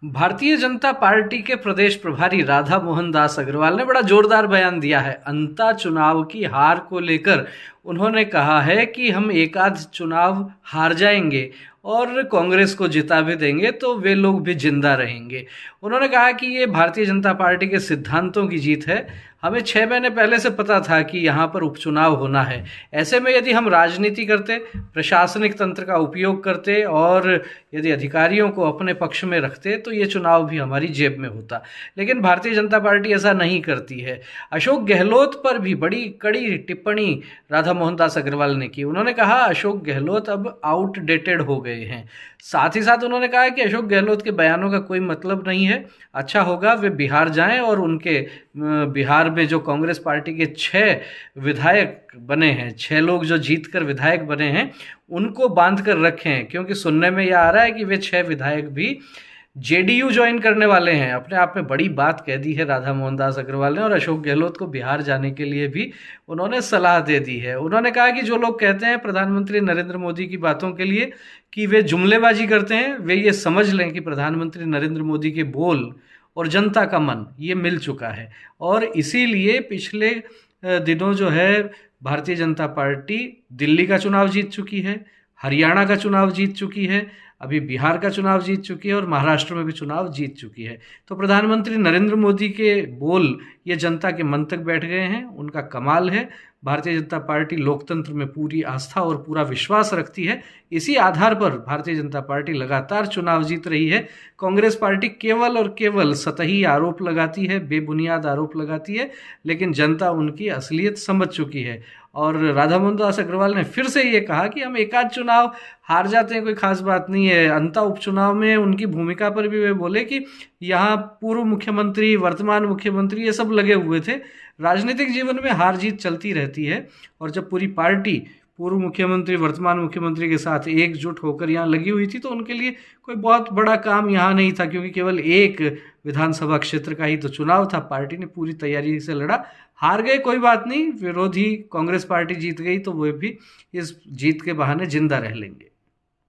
Bharatiya Janata party के प्रदेश प्रभारी राधा मोहन दास अग्रवाल ने बड़ा जोरदार बयान दिया है। अंता चुनाव की हार को लेकर उन्होंने कहा है कि हम एक आध चुनाव हार जाएंगे और कांग्रेस को जिता भी देंगे तो वे लोग भी जिंदा रहेंगे। उन्होंने कहा कि ये भारतीय जनता पार्टी के सिद्धांतों की जीत है। हमें 6 महीने पहले से पता था कि यहाँ पर उपचुनाव होना है। ऐसे में यदि हम राजनीति करते, प्रशासनिक तंत्र का उपयोग करते और यदि अधिकारियों को अपने पक्ष में रखते तो ये चुनाव भी हमारी जेब में होता। लेकिन भारतीय जनता पार्टी ऐसा नहीं करती है। अशोक गहलोत पर भी बड़ी कड़ी टिप्पणी राधा मोहन दास अग्रवाल ने की। उन्होंने कहा अशोक गहलोत अब आउटडेटेड हो गए हैं। साथ ही साथ उन्होंने कहा कि अशोक गहलोत के बयानों का कोई मतलब नहीं है। अच्छा होगा वे बिहार जाएं और उनके बिहार में जो कांग्रेस पार्टी के 6 विधायक बने हैं, 6 लोग जो जीतकर विधायक बने हैं, उनको बांध कर रखें, क्योंकि सुनने में यह आ रहा है कि वे 6 विधायक भी जेडीयू ज्वाइन करने वाले हैं। अपने आप में बड़ी बात कह दी है राधा मोहन दास अग्रवाल ने, और अशोक गहलोत को बिहार जाने के लिए भी उन्होंने सलाह दे दी है। उन्होंने कहा कि जो लोग कहते हैं प्रधानमंत्री नरेंद्र मोदी की बातों के लिए कि वे जुमलेबाजी करते हैं, वे ये समझ लें कि प्रधानमंत्री नरेंद्र मोदी के बोल और जनता का मन ये मिल चुका है। और इसीलिए पिछले दिनों जो है भारतीय जनता पार्टी दिल्ली का चुनाव जीत चुकी है, हरियाणा का चुनाव जीत चुकी है, अभी बिहार का चुनाव जीत चुकी है और महाराष्ट्र में भी चुनाव जीत चुकी है। तो प्रधानमंत्री नरेंद्र मोदी के बोल ये जनता के मन तक बैठ गए हैं। उनका कमाल है। भारतीय जनता पार्टी लोकतंत्र में पूरी आस्था और पूरा विश्वास रखती है। इसी आधार पर भारतीय जनता पार्टी लगातार चुनाव जीत रही है। कांग्रेस पार्टी केवल और केवल सतही आरोप लगाती है, बेबुनियाद आरोप लगाती है, लेकिन जनता उनकी असलियत समझ चुकी है। और राधा मोहन दास अग्रवाल ने फिर से ये कहा कि हम एक आध चुनाव हार जाते हैं, कोई खास बात नहीं है। अंता उपचुनाव में उनकी भूमिका पर भी वे बोले कि यहाँ पूर्व मुख्यमंत्री, वर्तमान मुख्यमंत्री ये सब लगे हुए थे। राजनीतिक जीवन में हार जीत चलती रहती है, और जब पूरी पार्टी पूर्व मुख्यमंत्री, वर्तमान मुख्यमंत्री के साथ एकजुट होकर यहाँ लगी हुई थी तो उनके लिए कोई बहुत बड़ा काम यहाँ नहीं था, क्योंकि केवल एक विधानसभा क्षेत्र का ही तो चुनाव था। पार्टी ने पूरी तैयारी से लड़ा, हार गए कोई बात नहीं, विरोधी कांग्रेस पार्टी जीत गई तो वे भी इस जीत के बहाने जिंदा रह लेंगे।